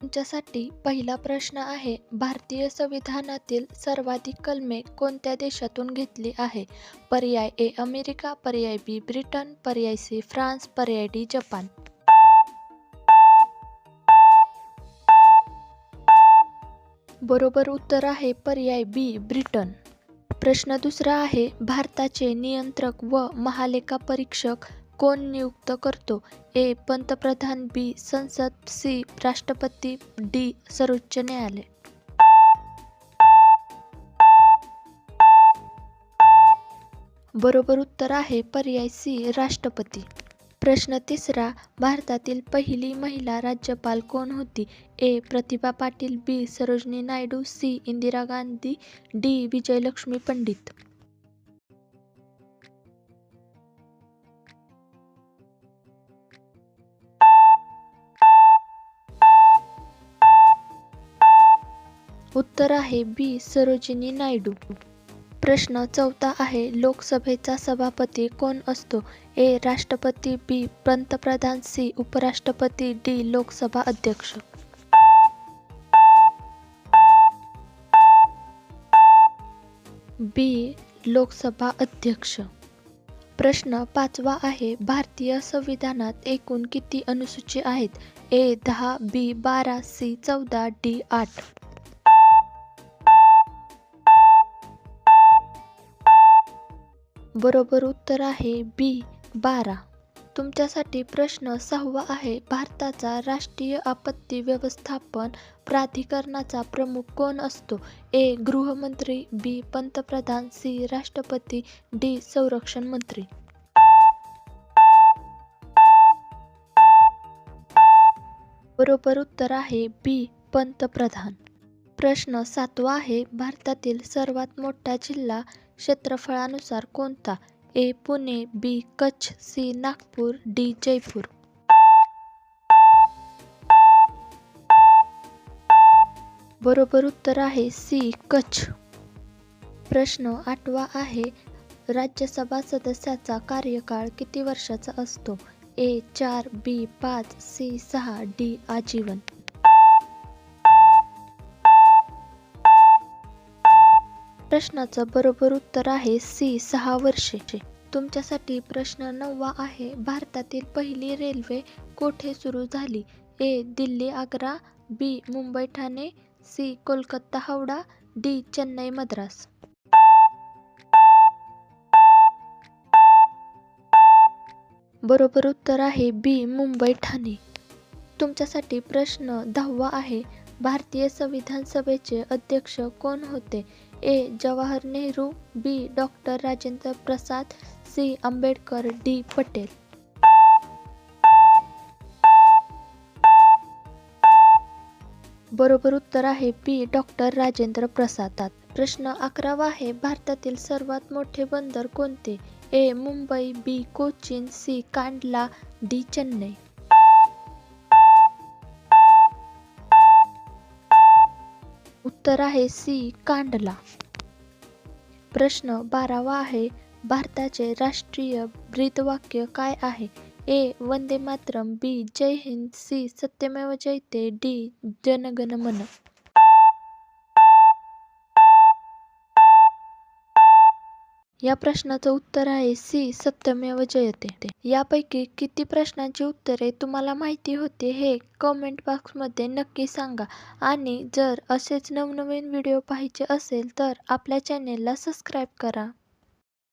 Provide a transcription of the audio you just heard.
तुमच्यासाठी पहिला प्रश्न आहे, भारतीय संविधानातील सर्वाधिक कलमे कोणत्या देशातून घेतली आहे? पर्याय ए अमेरिका, पर्याय बी ब्रिटन, पर्याय सी फ्रान्स, पर्याय डी जपान. बरोबर उत्तर आहे पर्याय बी ब्रिटन. प्रश्न दुसरा आहे, भारताचे नियंत्रक व महालेखापरीक्षक कोण नियुक्त करतो? ए पंतप्रधान, बी संसद, सी राष्ट्रपती, डी सर्वोच्च न्यायालय. बरोबर उत्तर आहे पर्याय सी राष्ट्रपती. प्रश्न तिसरा, भारतातील पहिली महिला राज्यपाल कोण होती? ए प्रतिभा पाटील, बी सरोजिनी नायडू, सी इंदिरा गांधी, डी विजयलक्ष्मी पंडित. उत्तर आहे बी सरोजिनी नायडू. प्रश्न चौथा आहे, लोकसभेचा सभापती कोण असतो? ए राष्ट्रपती, बी पंतप्रधान, सी उपराष्ट्रपती, डी लोकसभा अध्यक्ष. बी लोकसभा अध्यक्ष. प्रश्न पाचवा आहे, भारतीय संविधानात एकूण किती अनुसूची आहेत? ए 10, बी 12, सी 14, डी 8. बरोबर उत्तर आहे बी 12. तुमच्यासाठी प्रश्न सहावा आहे, भारताचा राष्ट्रीय आपत्ती व्यवस्थापन प्राधिकरणाचा प्रमुख कोण असतो? ए गृहमंत्री, बी पंतप्रधान, सी राष्ट्रपती, डी संरक्षण मंत्री. बरोबर उत्तर आहे बी पंतप्रधान. प्रश्न सातवा आहे, भारतातील सर्वात मोठा जिल्हा क्षेत्रफळानुसार कोणता? ए पुणे, बी कच्छ, सी नागपूर, डी जयपूर. बरोबर उत्तर आहे सी कच्छ. प्रश्न आठवा आहे, राज्यसभा सदस्याचा कार्यकाळ किती वर्षाचा असतो? ए 4, बी 5, सी 6, डी आजीवन. प्रश्नाचं बरोबर उत्तर आहे सी 6 वर्षे. तुमच्यासाठी प्रश्न नववा आहे, भारतातील पहिली रेल्वे कोठे सुरू झाली? ए दिल्ली आग्रा, बी मुंबई ठाणे, सी कोलकाता हावडा, डी चेन्नई मद्रास. बरोबर उत्तर आहे बी मुंबई ठाणे. तुमच्यासाठी प्रश्न 10वा आहे, भारतीय संविधान सभेचे अध्यक्ष कोण होते? ए जवाहर नेहरू, बी doctor Rajendra Prasad, C Ambedkar, D Patel. बरोबर उत्तर आहे बी डॉक्टर राजेंद्र प्रसाद. प्रश्न 11वा आहे, भारतातील सर्वात मोठे बंदर कोणते? ए मुंबई, बी कोचीन, सी कांडला, डी चेन्नई. उत्तर आहे सी कांडला. प्रश्न 12वा आहे, भारताचे राष्ट्रीय ब्रीदवाक्य काय आहे? ए वंदे मातरम, बी जय हिंद, सी सत्यमेव जयते, डी जनगण मन. या प्रश्नाचं उत्तर आहे सी सत्यमेव जयते. यापैकी किती प्रश्नांची उत्तरे तुम्हाला माहिती होते हे कमेंट बॉक्समध्ये नक्की सांगा. आणि जर असेच नवनवीन व्हिडिओ पाहायचे असेल तर आपल्या चॅनेलला सबस्क्राईब करा.